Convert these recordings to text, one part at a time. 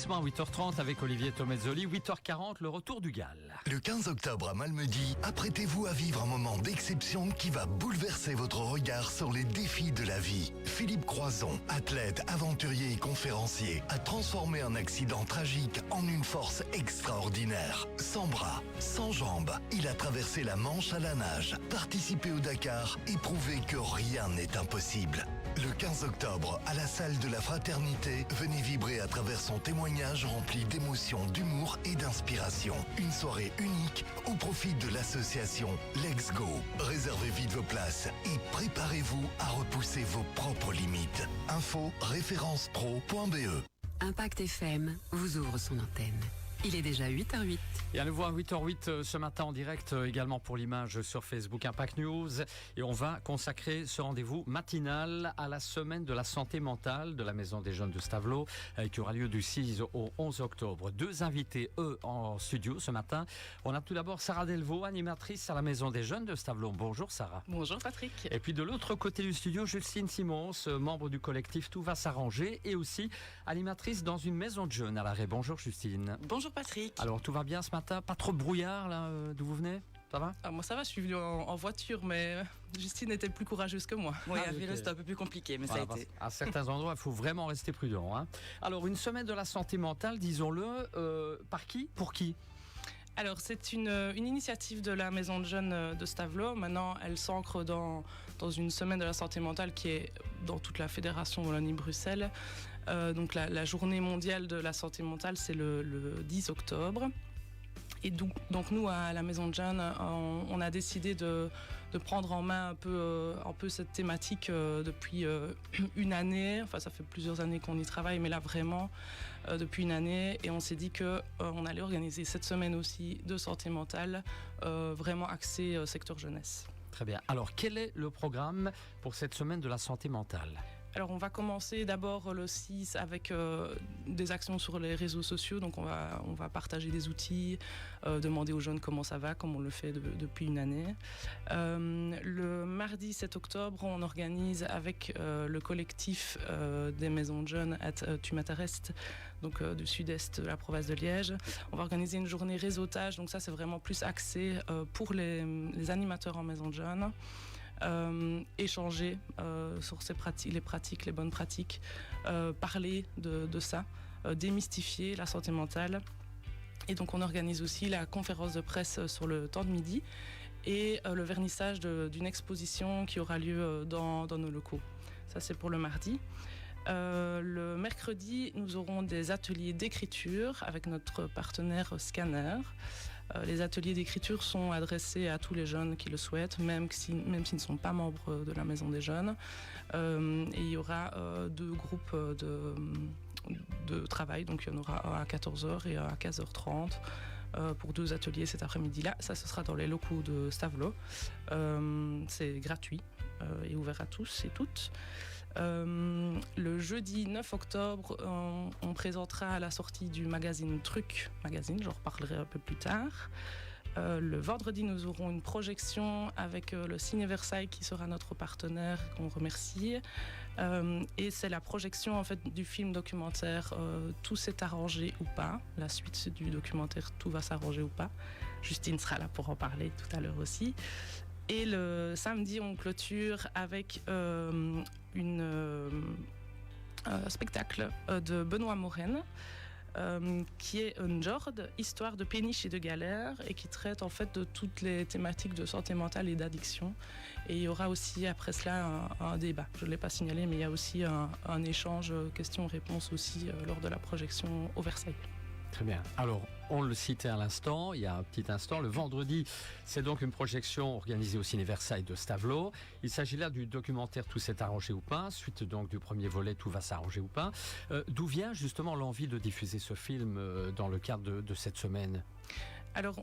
Subitement, 8h30 avec Olivier Tomezzoli, 8h40, le retour du Gall. Le 15 octobre à Malmedy, apprêtez-vous à vivre un moment d'exception qui va bouleverser votre regard sur les défis de la vie. Philippe Croison, athlète, aventurier et conférencier, a transformé un accident tragique en une force extraordinaire. Sans bras, sans jambes, il a traversé la Manche à la nage, participé au Dakar et prouvé que rien n'est impossible. Le 15 octobre, à la salle de la Fraternité, venez vibrer à travers son témoignage rempli d'émotions, d'humour et d'inspiration. Une soirée unique au profit de l'association Let's Go. Réservez vite vos places et préparez-vous à repousser vos propres limites. Info référencepro.be. Impact FM vous ouvre son antenne. Il est déjà 8h08. Et à nouveau à 8h08 ce matin en direct également pour l'image sur Facebook Impact News. Et on va consacrer ce rendez-vous matinal à la semaine de la santé mentale de la Maison des Jeunes de Stavelot qui aura lieu du 6 au 11 octobre. Deux invités, eux, en studio ce matin. On a tout d'abord Sarah Delvaux, animatrice à la Maison des Jeunes de Stavelot. Bonjour Sarah. Bonjour Patrick. Et puis de l'autre côté du studio, Justine Simons, membre du collectif Tout va s'arranger et aussi animatrice dans une maison de jeunes à l'Arrêt. Bonjour Justine. Bonjour Patrick. Alors tout va bien ce matin? Pas trop de brouillard là, d'où vous venez? Ça va? Moi ça va, je suis venue en voiture, mais Justine était plus courageuse que moi. Oui, à vélo c'était un peu plus compliqué, mais voilà, ça a été. À certains endroits, il faut vraiment rester prudent. Hein. Alors une semaine de la santé mentale, disons-le, par qui? Pour qui? Alors c'est une initiative de la Maison de Jeunes de Stavelot. Maintenant, elle s'ancre dans une semaine de la santé mentale qui est dans toute la fédération Wallonie-Bruxelles. Donc la journée mondiale de la santé mentale, c'est le 10 octobre. Et donc nous, à la Maison de Jeunes, on a décidé de prendre en main un peu cette thématique depuis une année. Enfin, ça fait plusieurs années qu'on y travaille, mais là vraiment depuis une année. Et on s'est dit qu'on allait organiser cette semaine aussi de santé mentale, vraiment axée secteur jeunesse. Très bien. Alors, quel est le programme pour cette semaine de la santé mentale ? Alors on va commencer d'abord le 6 avec des actions sur les réseaux sociaux. Donc on va partager des outils, demander aux jeunes comment ça va, comme on le fait depuis une année. Le mardi 7 octobre, on organise avec le collectif des maisons de jeunes Tu m'intéresse, donc du sud-est de la province de Liège. On va organiser une journée réseautage. Donc ça c'est vraiment plus axé pour les animateurs en maison de jeunes. Échanger sur les bonnes pratiques, parler de ça, démystifier la santé mentale. Et donc on organise aussi la conférence de presse sur le temps de midi et le vernissage d'une exposition qui aura lieu dans nos locaux. Ça c'est pour le mardi. Le mercredi, nous aurons des ateliers d'écriture avec notre partenaire Scanner. Les ateliers d'écriture sont adressés à tous les jeunes qui le souhaitent, même s'ils ne sont pas membres de la Maison des Jeunes. Et il y aura deux groupes de travail, donc il y en aura un à 14h et un à 15h30 pour deux ateliers cet après-midi-là. Ça, ce sera dans les locaux de Stavelot. C'est gratuit et ouvert à tous et toutes. Le jeudi 9 octobre, on présentera la sortie du magazine Truc Magazine, j'en reparlerai un peu plus tard. Le vendredi, nous aurons une projection avec le Ciné Versailles qui sera notre partenaire, qu'on remercie. Et c'est la projection en fait du film documentaire Tout s'est arrangé ou pas. La suite du documentaire Tout va s'arranger ou pas. Justine sera là pour en parler tout à l'heure aussi. Et le samedi, on clôture avec un spectacle de Benoît Morène. Qui est une jorde, histoire de péniche et de galère, et qui traite en fait de toutes les thématiques de santé mentale et d'addiction. Et il y aura aussi après cela un débat. Je ne l'ai pas signalé, mais il y a aussi un échange questions-réponses aussi lors de la projection au Versailles. Très bien. Alors, on le citait à l'instant, il y a un petit instant. Le vendredi, c'est donc une projection organisée au Ciné Versailles de Stavelot. Il s'agit là du documentaire Tout s'est arrangé ou pas, suite donc du premier volet Tout va s'arranger ou pas. D'où vient justement l'envie de diffuser ce film dans le cadre de cette semaine ? Alors,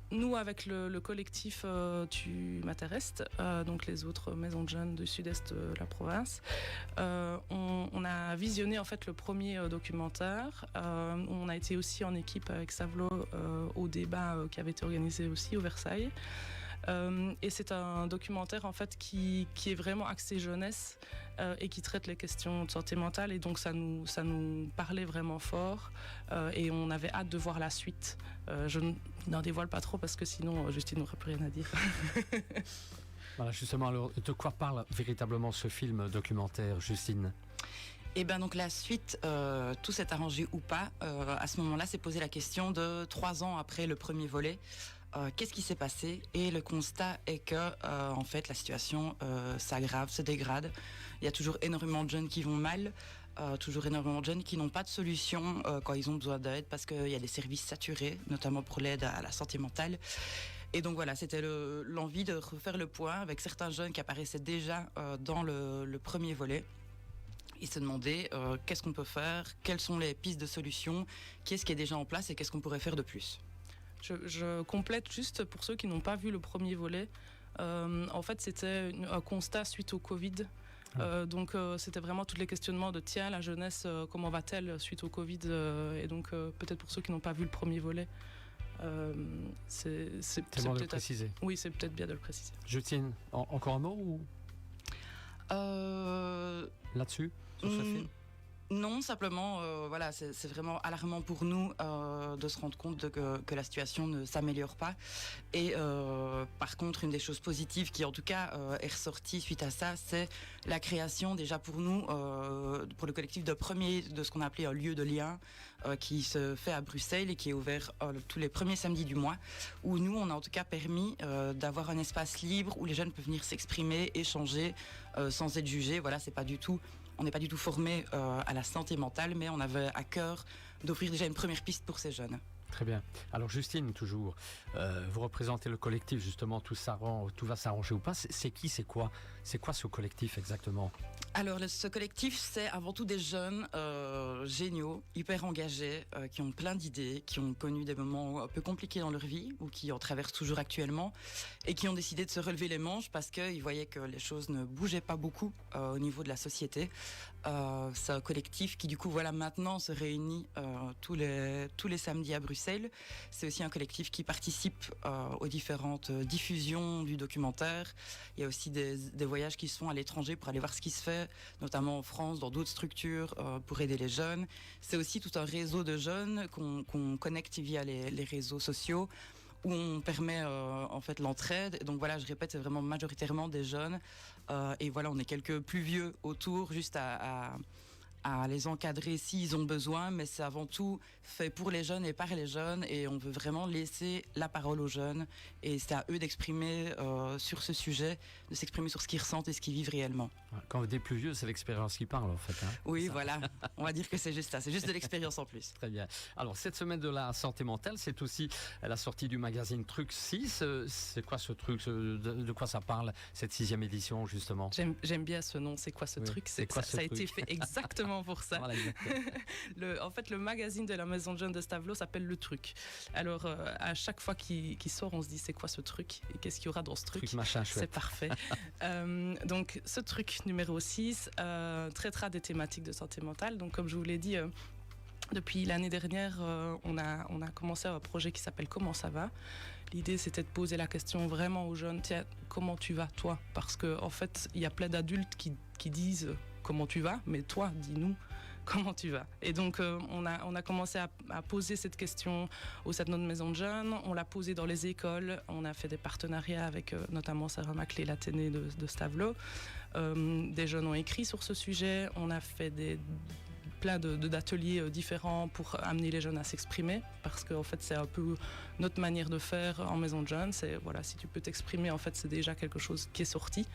nous, avec le collectif Tu m'intéresses, donc les autres maisons de jeunes du sud-est de la province, on a visionné en fait le premier documentaire. On a été aussi en équipe avec Stavelot au débat qui avait été organisé aussi au Versailles. Et c'est un documentaire en fait qui est vraiment axé jeunesse et qui traite les questions de santé mentale. Et donc ça nous parlait vraiment fort et on avait hâte de voir la suite. Je n'en dévoile pas trop parce que sinon Justine n'aurait plus rien à dire. Voilà, justement, alors, de quoi parle véritablement ce film documentaire, Justine ? Et bien donc la suite, tout s'est arrangé ou pas, à ce moment-là, s'est posé la question de 3 ans après le premier volet, qu'est-ce qui s'est passé ? Et le constat est que, en fait, la situation s'aggrave, se dégrade. Il y a toujours énormément de jeunes qui vont mal, toujours énormément de jeunes qui n'ont pas de solution quand ils ont besoin d'aide parce qu'il y a des services saturés, notamment pour l'aide à la santé mentale. Et donc voilà, c'était l'envie de refaire le point avec certains jeunes qui apparaissaient déjà dans le premier volet. Ils se demandaient qu'est-ce qu'on peut faire, quelles sont les pistes de solutions, qu'est-ce qui est déjà en place et qu'est-ce qu'on pourrait faire de plus. Je complète juste pour ceux qui n'ont pas vu le premier volet. En fait, c'était un constat suite au Covid. Donc c'était vraiment tous les questionnements de tiens, la jeunesse, comment va-t-elle suite au Covid et donc peut-être pour ceux qui n'ont pas vu le premier volet. C'est bon de le peut-être préciser. Oui, c'est peut-être bien de le préciser. Justine, encore un mot ou là-dessus, sur ce film ? Non, simplement, voilà, c'est vraiment alarmant pour nous de se rendre compte que la situation ne s'améliore pas. Et par contre, une des choses positives qui, en tout cas, est ressortie suite à ça, c'est la création, déjà pour nous, pour le collectif de ce qu'on a appelé un lieu de lien, qui se fait à Bruxelles et qui est ouvert tous les premiers samedis du mois, où nous, on a en tout cas permis d'avoir un espace libre où les jeunes peuvent venir s'exprimer, échanger, sans être jugés. Voilà, on n'est pas du tout formé à la santé mentale, mais on avait à cœur d'offrir déjà une première piste pour ces jeunes. Très bien. Alors Justine, toujours, vous représentez le collectif, justement, tout va s'arranger ou pas. C'est qui, c'est quoi ce collectif exactement ? Alors ce collectif, c'est avant tout des jeunes géniaux, hyper engagés, qui ont plein d'idées, qui ont connu des moments un peu compliqués dans leur vie ou qui en traversent toujours actuellement et qui ont décidé de se relever les manches parce qu'ils voyaient que les choses ne bougeaient pas beaucoup au niveau de la société. C'est un collectif qui du coup maintenant se réunit tous les samedis à Bruxelles. C'est aussi un collectif qui participe aux différentes diffusions du documentaire. Il y a aussi des voyages qui se font à l'étranger pour aller voir ce qui se fait, notamment en France, dans d'autres structures pour aider les jeunes. C'est aussi tout un réseau de jeunes qu'on connecte via les réseaux sociaux, où on permet en fait l'entraide. Donc voilà, je répète, c'est vraiment majoritairement des jeunes. Et voilà, on est quelques plus vieux autour, juste à les encadrer s'ils ont besoin, mais c'est avant tout fait pour les jeunes et par les jeunes, et on veut vraiment laisser la parole aux jeunes, et c'est à eux d'exprimer sur ce sujet, de s'exprimer sur ce qu'ils ressentent et ce qu'ils vivent réellement. Quand vous dites plus vieux, c'est l'expérience qui parle en fait. Hein, oui, voilà, on va dire que c'est juste ça, c'est juste de l'expérience en plus. Très bien. Alors cette semaine de la santé mentale, c'est aussi la sortie du magazine Truc 6. C'est quoi ce truc, de quoi ça parle, cette 6e édition justement ? J'aime bien ce nom, c'est quoi ce truc ? Ça a été fait exactement pour ça. Voilà, En fait, le magazine de la Maison de Jeunes de Stavelot s'appelle Le Truc. Alors, à chaque fois qu'il sort, on se dit c'est quoi ce truc et qu'est-ce qu'il y aura dans ce truc, machin chouette. C'est parfait. Donc, ce truc numéro 6 traitera des thématiques de santé mentale. Donc, comme je vous l'ai dit, depuis l'année dernière, on a commencé un projet qui s'appelle Comment ça va ? L'idée, c'était de poser la question vraiment aux jeunes, tiens, comment tu vas, toi ? Parce qu'en fait, il y a plein d'adultes qui disent comment tu vas, mais toi, dis-nous comment tu vas. Et donc, on a commencé à poser cette question au sein de notre maison de jeunes. On l'a posée dans les écoles. On a fait des partenariats avec notamment Sarah Maclay, l'Athénée de Stavelot. Des jeunes ont écrit sur ce sujet. On a fait plein d'ateliers différents pour amener les jeunes à s'exprimer, parce qu'en fait c'est un peu notre manière de faire en maison de jeunes. C'est voilà, si tu peux t'exprimer, en fait c'est déjà quelque chose qui est sorti.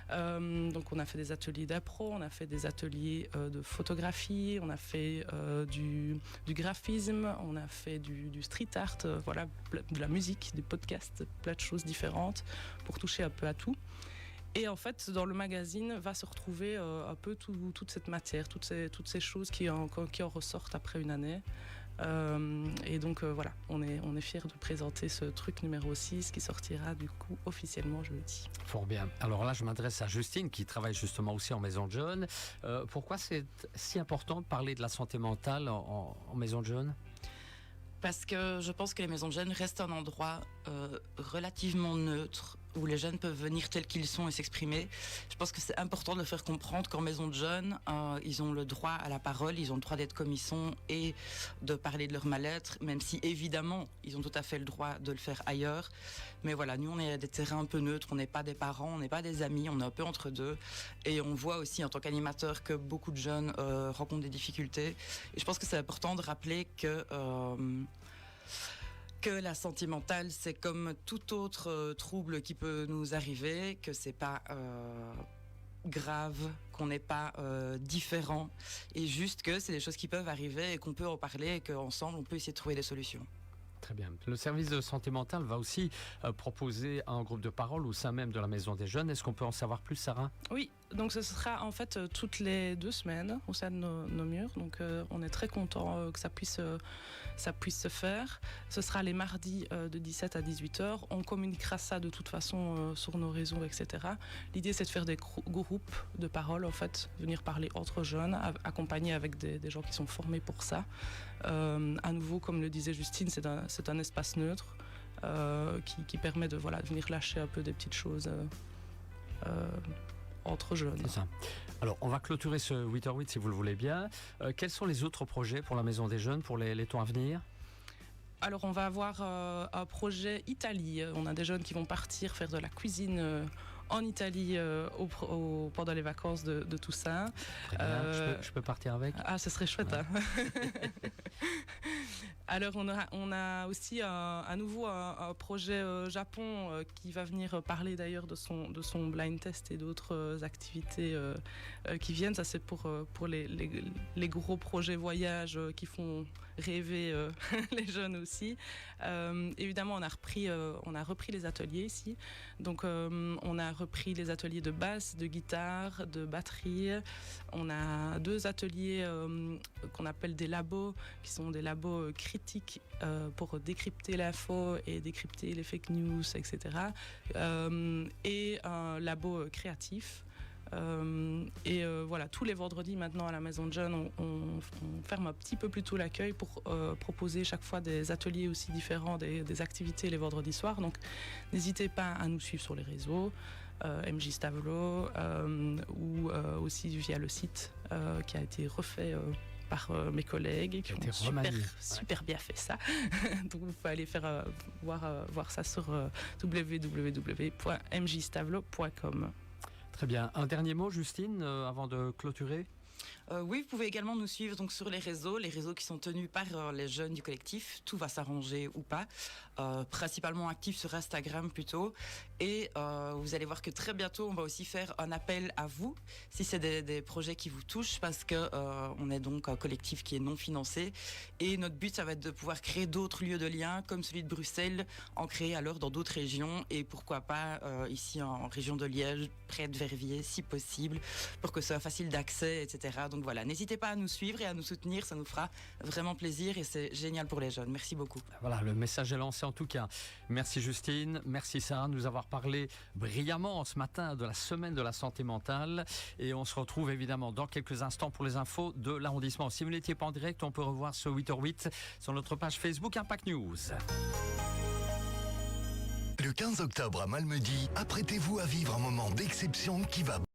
Donc on a fait des ateliers d'impro, on a fait des ateliers de photographie, on a fait du graphisme, on a fait du street art, voilà, de la musique, des podcasts, plein de choses différentes pour toucher un peu à tout. Et en fait, dans le magazine va se retrouver un peu toute cette matière, toutes ces choses qui en ressortent après une année. Et donc voilà, on est fiers de présenter ce truc numéro 6 qui sortira du coup officiellement jeudi. Fort bien. Alors là, je m'adresse à Justine qui travaille justement aussi en maison de jeunes. Pourquoi c'est si important de parler de la santé mentale en maison de jeunes ? Parce que je pense que les maisons de jeunes restent un endroit relativement neutre où les jeunes peuvent venir tels qu'ils sont et s'exprimer. Je pense que c'est important de leur faire comprendre qu'en maison de jeunes, ils ont le droit à la parole, ils ont le droit d'être comme ils sont et de parler de leur mal-être, même si évidemment, ils ont tout à fait le droit de le faire ailleurs. Mais voilà, nous, on est des terrains un peu neutres, on n'est pas des parents, on n'est pas des amis, on est un peu entre deux. Et on voit aussi en tant qu'animateur que beaucoup de jeunes rencontrent des difficultés. Et je pense que c'est important de rappeler que la santé mentale, c'est comme tout autre trouble qui peut nous arriver, que c'est pas grave, qu'on n'est pas différent, et juste que c'est des choses qui peuvent arriver et qu'on peut en parler et qu'ensemble on peut essayer de trouver des solutions. Très bien. Le service de santé mentale va aussi proposer un groupe de parole au sein même de la Maison des Jeunes. Est-ce qu'on peut en savoir plus, Sarah ? Oui, donc ce sera en fait toutes les 2 semaines au sein de nos murs. Donc on est très content que ça puisse se faire. Ce sera les mardis de 17 à 18h. On communiquera ça de toute façon sur nos réseaux, etc. L'idée, c'est de faire des groupes de parole, en fait, venir parler entre jeunes, accompagnés avec des gens qui sont formés pour ça. À nouveau, comme le disait Justine, c'est un espace neutre qui permet de venir lâcher un peu des petites choses entre jeunes. C'est ça. Alors, on va clôturer ce 8h08 si vous le voulez bien. Quels sont les autres projets pour la Maison des Jeunes pour les temps à venir ? Alors, on va avoir un projet Italie. On a des jeunes qui vont partir faire de la cuisine en Italie pendant les vacances de Toussaint. Très bien. Je peux partir avec ? Ah, ce serait chouette. Ouais. Hein. Alors, on a aussi à nouveau un projet Japon qui va venir parler d'ailleurs de son blind test et d'autres activités qui viennent. Ça, c'est pour les gros projets voyages qui font rêver les jeunes aussi. Évidemment, on a repris les ateliers ici. Donc, on a repris les ateliers de basse, de guitare, de batterie. On a 2 ateliers qu'on appelle des labos, qui sont des labos critiques pour décrypter l'info et décrypter les fake news, etc. Et un labo créatif. Voilà, tous les vendredis maintenant à la Maison de Jeunes, on ferme un petit peu plus tôt l'accueil pour proposer chaque fois des ateliers aussi différents, des activités les vendredis soirs. Donc n'hésitez pas à nous suivre sur les réseaux, MJ Stavlo, ou aussi via le site qui a été refait par mes collègues qui ont super bien fait ça. Donc vous pouvez aller voir ça sur www.mjstavlo.com. Très bien. Un dernier mot, Justine, avant de clôturer ? Oui, vous pouvez également nous suivre donc sur les réseaux qui sont tenus par les jeunes du collectif. Tout va s'arranger ou pas. Principalement actifs sur Instagram plutôt. Et vous allez voir que très bientôt, on va aussi faire un appel à vous, si c'est des projets qui vous touchent, parce que on est donc un collectif qui est non financé. Et notre but, ça va être de pouvoir créer d'autres lieux de lien, comme celui de Bruxelles, en créer alors dans d'autres régions. Et pourquoi pas ici en région de Liège, près de Verviers, si possible, pour que ce soit facile d'accès, etc. Donc voilà, n'hésitez pas à nous suivre et à nous soutenir, ça nous fera vraiment plaisir et c'est génial pour les jeunes. Merci beaucoup. Voilà, le message est lancé en tout cas. Merci Justine, merci Sarah de nous avoir parlé brillamment ce matin de la semaine de la santé mentale et on se retrouve évidemment dans quelques instants pour les infos de l'arrondissement. Si vous n'étiez pas en direct, on peut revoir ce 8h08 sur notre page Facebook Impact News. Le 15 octobre à Malmedy, apprêtez-vous à vivre un moment d'exception qui va